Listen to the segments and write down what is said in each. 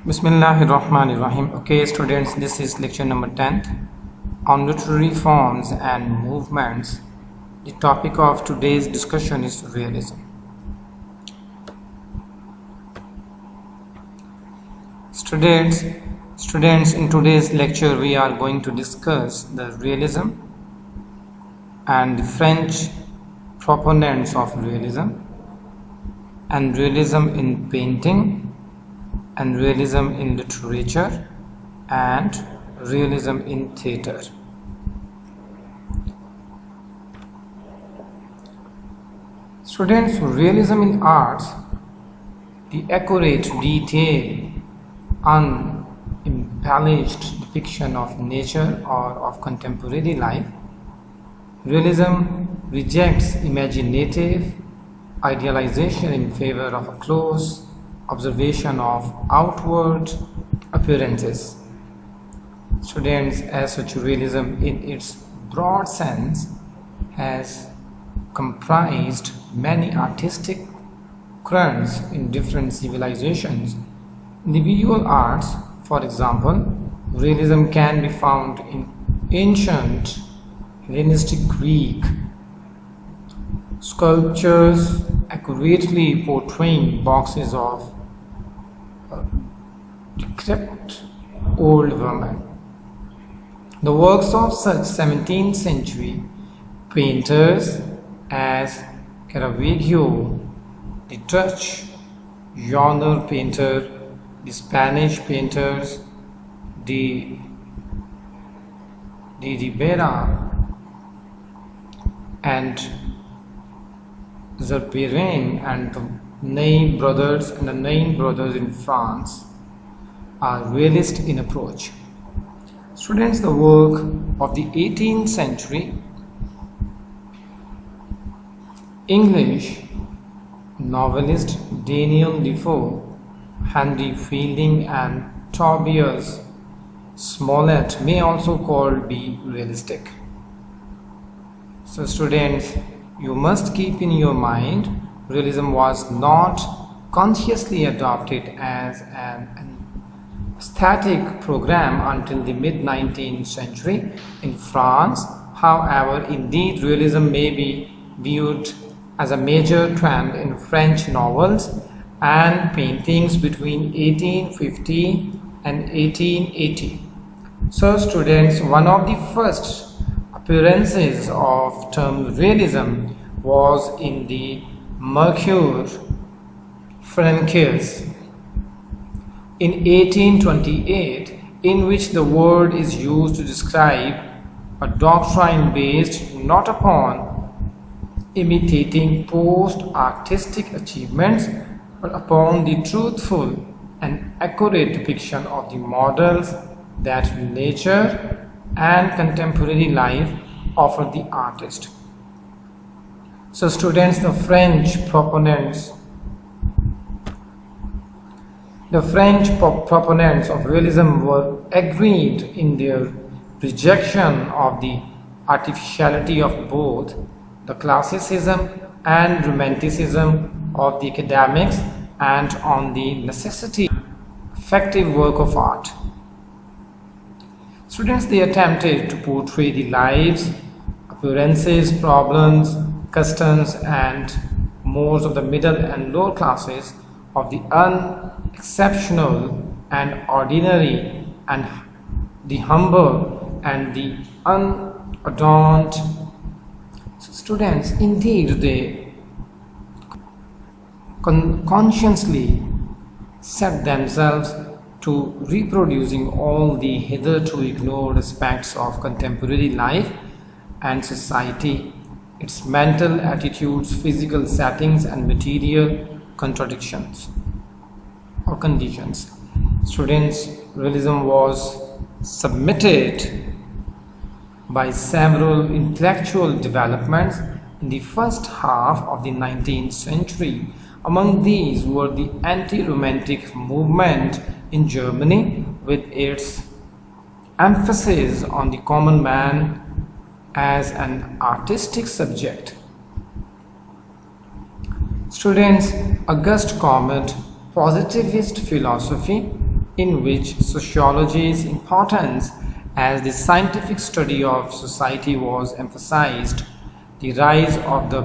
Bismillahirrahmanirrahim. Okay, students, this is lecture number 10 on literary forms and movements. The topic of today's discussion is realism. Students, in today's lecture we are going to discuss the realism and the French proponents of realism and realism in painting and realism in literature and realism in theatre. Students, realism in arts, the accurate, detailed, unembellished depiction of nature or of contemporary life. Realism rejects imaginative idealization in favor of a close observation of outward appearances. Students, as such, realism in its broad sense has comprised many artistic currents in different civilizations. In the visual arts, for example, realism can be found in ancient Hellenistic Greek sculptures accurately portraying boxes of decrepit old women. The works of such 17th century painters as Caravaggio, the Dutch genre painter, the Spanish painters, the Ribera and Zurbarán and the Nain brothers in France are realist in approach. Students, the work of the 18th century English novelist Daniel Defoe, Henry Fielding and Tobias Smollett may also called be realistic. So students, you must keep in your mind, realism was not consciously adopted as an aesthetic program until the mid-19th century in France. However, indeed, realism may be viewed as a major trend in French novels and paintings between 1850 and 1880. So students, one of the first appearances of term realism was in the Mercure Francaise in 1828, in which the word is used to describe a doctrine based not upon imitating post-artistic achievements but upon the truthful and accurate depiction of the models that nature and contemporary life offer the artist. So students, the French proponents of realism were agreed in their rejection of the artificiality of both the classicism and romanticism of the academics and on the necessity of effective work of art. Students, they attempted to portray the lives, appearances, problems, customs and modes of the middle and lower classes, of the unexceptional and ordinary, and the humble and the unadorned. So students, indeed, they consciously set themselves to reproducing all the hitherto ignored aspects of contemporary life and society, its mental attitudes, physical settings and material contradictions or conditions. Students, realism was submitted by several intellectual developments in the first half of the 19th century. Among these were the anti-romantic movement in Germany, with its emphasis on the common man as an artistic subject. Students, Auguste Comte, positivist philosophy in which sociology's importance as the scientific study of society was emphasized, the rise of the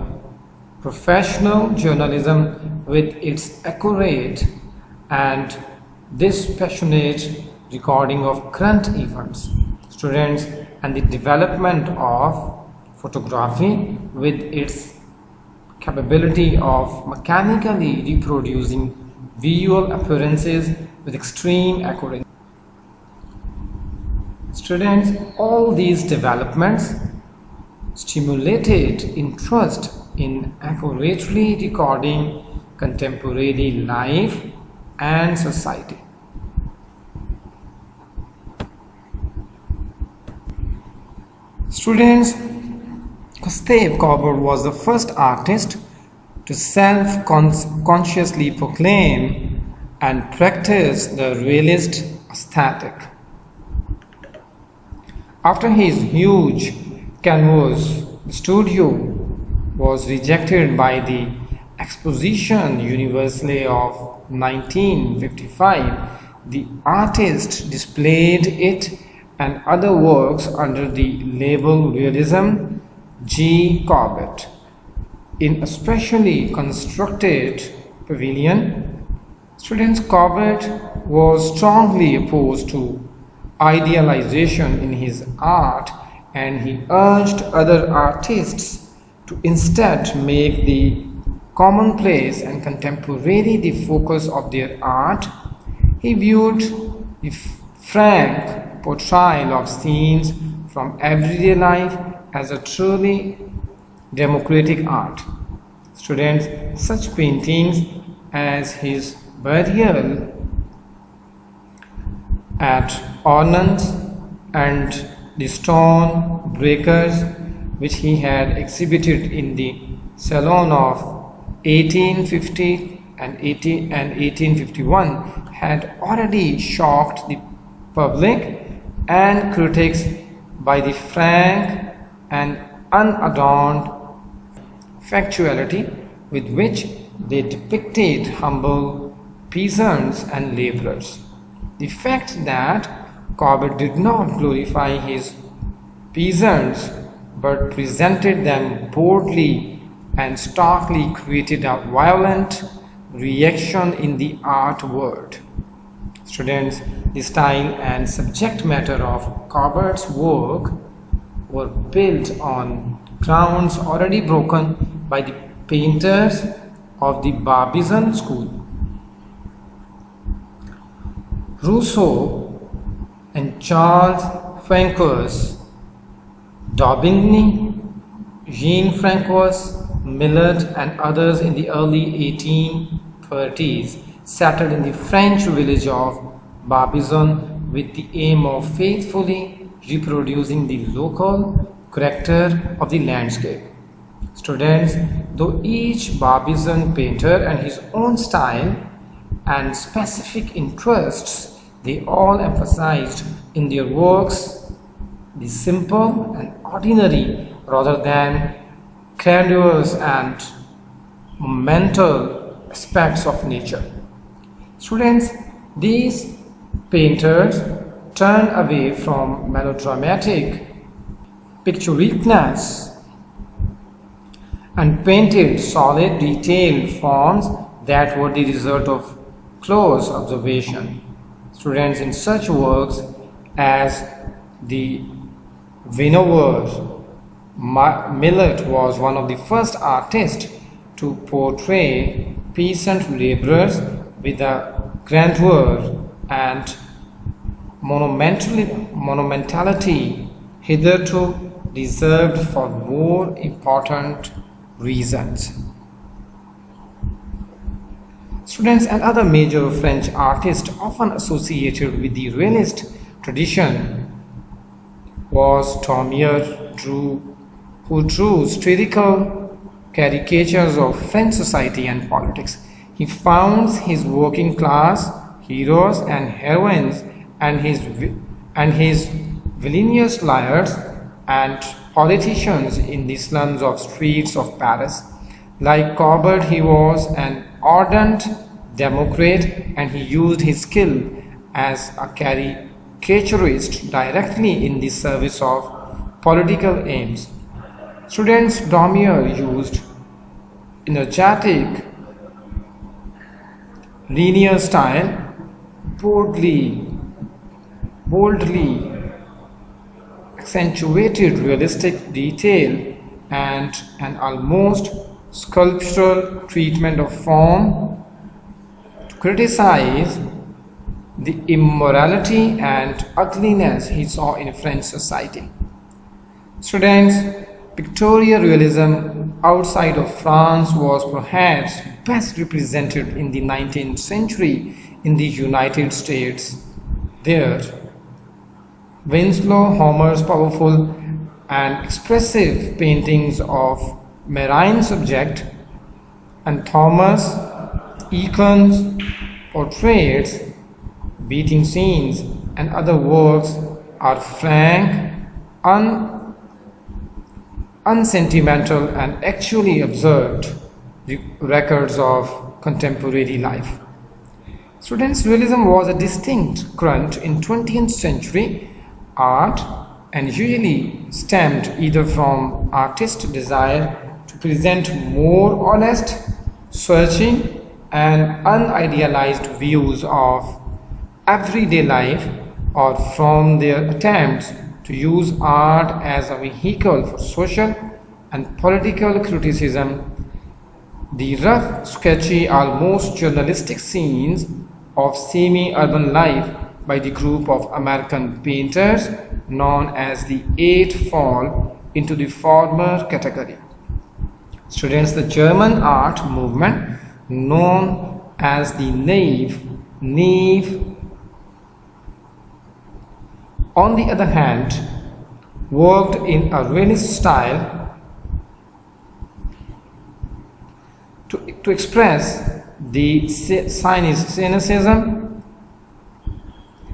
professional journalism with its accurate and dispassionate recording of current events, students, and the development of photography with its capability of mechanically reproducing visual appearances with extreme accuracy. Students, all these developments stimulated interest in accurately recording contemporary life and society. Students, Gustav Courbet was the first artist to self-consciously proclaim and practice the realist aesthetic. After his huge canvas, the studio was rejected by the Exposition Universelle of 1955. The artist displayed it and other works under the label Realism G. Courbet in a specially constructed pavilion. Students, Courbet was strongly opposed to idealization in his art, and he urged other artists to instead make the commonplace and contemporary the focus of their art. He viewed the frank portrayal of scenes from everyday life as a truly democratic art. Students, such paintings as his burial at Ornans and the stone breakers, which he had exhibited in the Salon of 1850 and 1851, had already shocked the public and critics by the frank and unadorned factuality with which they depicted humble peasants and laborers. The fact that Courbet did not glorify his peasants but presented them boldly and starkly created a violent reaction in the art world. Students, the style and subject matter of Courbet's work were built on grounds already broken by the painters of the Barbizon school. Rousseau and Charles Francois d'Aubigny, Jean-Francois Millet, and others in the early 1830s settled in the French village of Barbizon with the aim of faithfully reproducing the local character of the landscape. Students, though each Barbizon painter had his own style and specific interests, they all emphasized in their works the simple and ordinary rather than grandiose and monumental aspects of nature. Students, these painters turned away from melodramatic picturesqueness and painted solid, detailed forms that were the result of close observation. Students, in such works as the Vinowers, Millet was one of the first artists to portray peasant laborers with a grandeur and monumentality hitherto reserved for more important reasons. Students, and other major French artists often associated with the realist tradition was Daumier, who drew satirical caricatures of French society and politics. He founds his working class heroes and heroines and his villainous liars and politicians in the slums of streets of Paris. Like Courbet, he was an ardent democrat, and he used his skill as a caricaturist directly in the service of political aims. Students Daumier used energetic, linear style, boldly accentuated realistic detail, and an almost sculptural treatment of form to criticize the immorality and ugliness he saw in French society. Students, pictorial realism outside of France was perhaps best represented in the 19th century in the United States. There, Winslow Homer's powerful and expressive paintings of marine subject and Thomas Eacon's portraits, beating scenes, and other works are frank, unsentimental, and actually observed records of contemporary life. Students' realism was a distinct current in 20th century art and usually stemmed either from artists' desire to present more honest, searching, and unidealized views of everyday life, or from their attempts to use art as a vehicle for social and political criticism. The rough, sketchy, almost journalistic scenes of semi-urban life by the group of American painters known as the Eight fall into the former category. Students, the German art movement known as the Naive, on the other hand, worked in a realist style to express the cynicism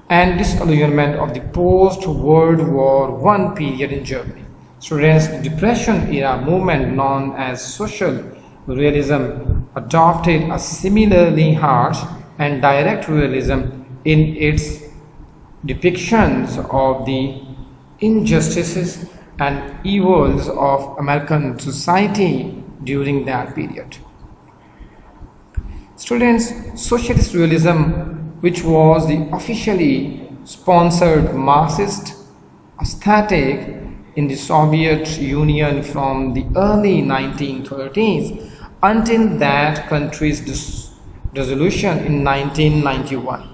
and disillusionment of the post-World War I period in Germany. Students, the Depression era movement known as social realism adopted a similarly harsh and direct realism in its depictions of the injustices and evils of American society during that period. Students, socialist realism, which was the officially sponsored Marxist aesthetic in the Soviet Union from the early 1930s until that country's dissolution in 1991,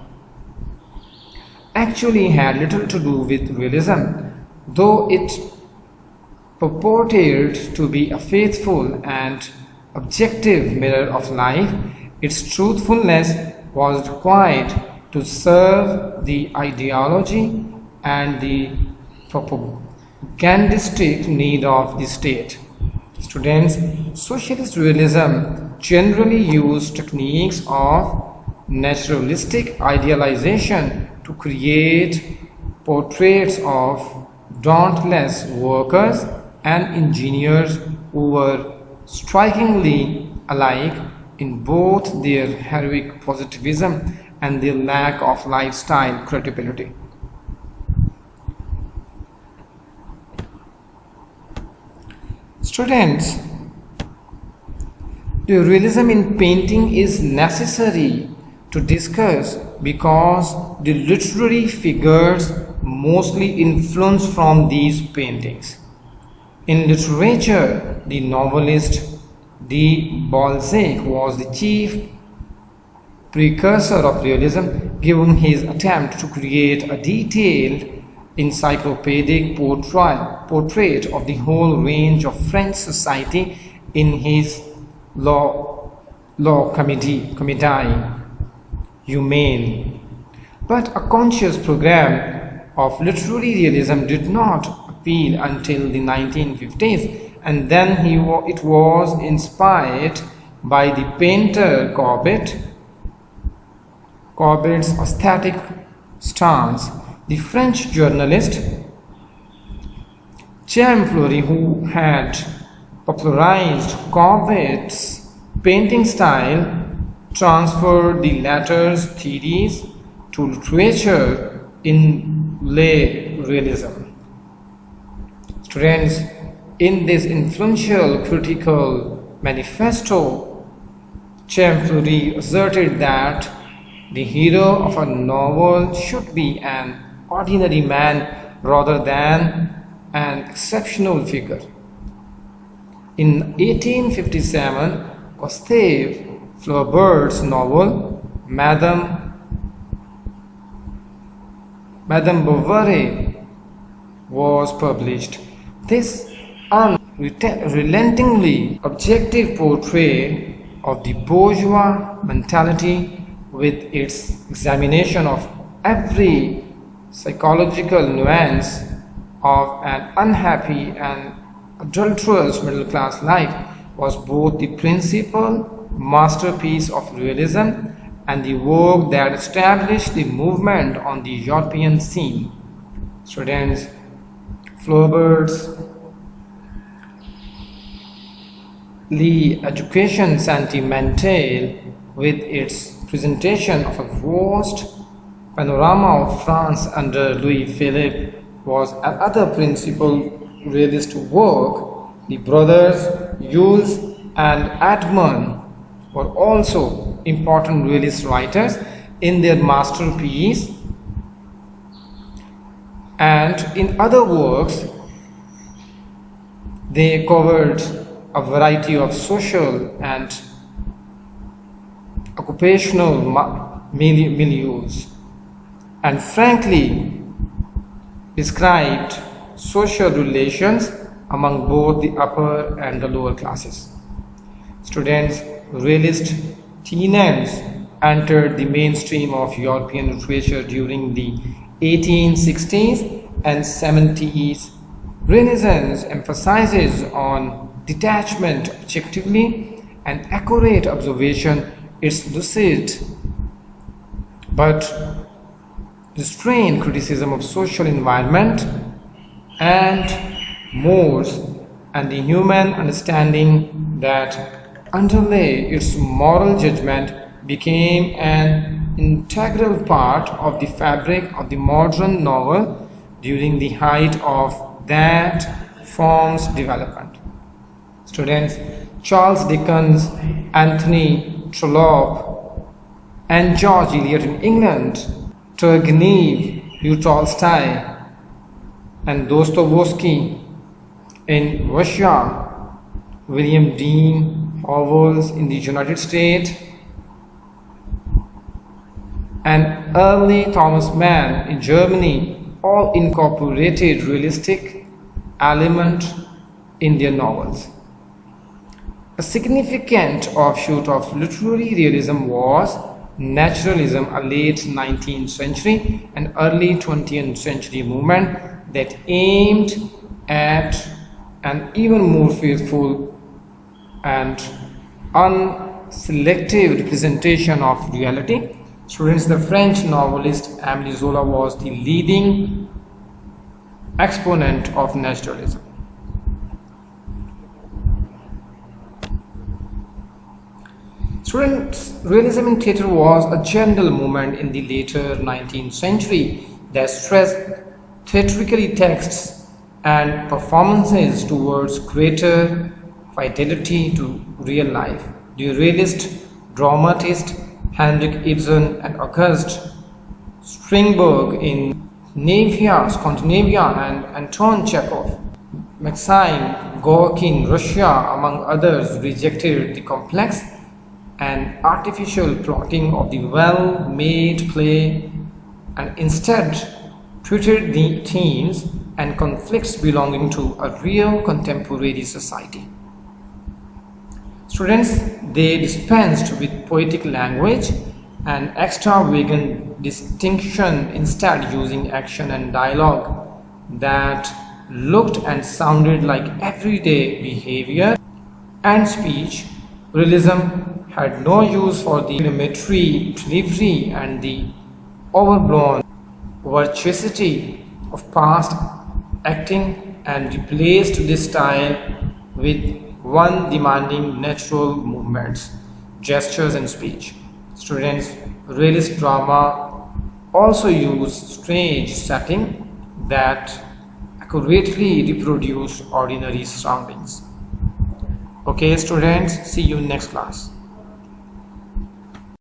actually had little to do with realism, though it purported to be a faithful and objective mirror of life. Its truthfulness was required to serve the ideology and the propagandistic need of the state. Students, socialist realism generally used techniques of naturalistic idealization to create portraits of dauntless workers and engineers who were strikingly alike in both their heroic positivism and their lack of lifestyle credibility. Students, the realism in painting is necessary to discuss because the literary figures mostly influence from these paintings. In literature, the novelist de Balzac was the chief precursor of realism, given his attempt to create a detailed encyclopedic portrait of the whole range of French society in his La Comédie Humaine. But a conscious program of literary realism did not appeal until the 1950s, and then it was inspired by the painter Courbet's aesthetic stance. The French journalist Jean Fleury, who had popularized Courbet's painting style, transferred the latter's theories to literature in lay realism. Students, in this influential critical manifesto, Champfleury asserted that the hero of a novel should be an ordinary man rather than an exceptional figure. In 1857, Gustave Flaubert's novel Madame Bovary was published. This unrelentingly objective portrait of the bourgeois mentality, with its examination of every psychological nuance of an unhappy and adulterous middle-class life, was both the principal masterpiece of realism and the work that established the movement on the European scene. Students, Flaubert's L'Education Sentimentale, with its presentation of a vast panorama of France under Louis Philippe, was another principal realist work. The brothers Jules and Edmond were also important realist writers in their masterpiece, and in other works they covered a variety of social and occupational milieus, and frankly described social relations among both the upper and the lower classes. Students, realist tenets entered the mainstream of European literature during the 1860s and 70s. Renaissance emphasizes on detachment objectively and accurate observation. Its lucid but restrained criticism of social environment and mores and the human understanding that underlay its moral judgment became an integral part of the fabric of the modern novel during the height of that form's development. Students, Charles Dickens, Anthony Trollope, and George Eliot in England, Turgenev, Leo Tolstoy, and Dostoevsky in Russia, William Dean Howells in the United States, and early Thomas Mann in Germany all incorporated realistic element in their novels. A significant offshoot of literary realism was naturalism, a late 19th century and early 20th century movement that aimed at an even more faithful and unselective representation of reality. Students, the French novelist Émile Zola was the leading exponent of naturalism. Students, realism in theatre was a general movement in the later 19th century that stressed theatrically texts and performances towards greater fidelity to real life. The realist dramatist Henrik Ibsen and August Strindberg in Scandinavia and Anton Chekhov, Maxim Gorky in Russia, among others, rejected the complex and artificial plotting of the well-made play and instead treated the themes and conflicts belonging to a real contemporary society. Students, they dispensed with poetic language and extravagant distinction, instead using action and dialogue that looked and sounded like everyday behavior and speech. Realism had no use for the elementary delivery and the overblown virtuosity of past acting and replaced this style with one demanding natural movements, gestures and speech. Students, realist drama also use stage setting that accurately reproduce ordinary surroundings. Okay students, see you in next class.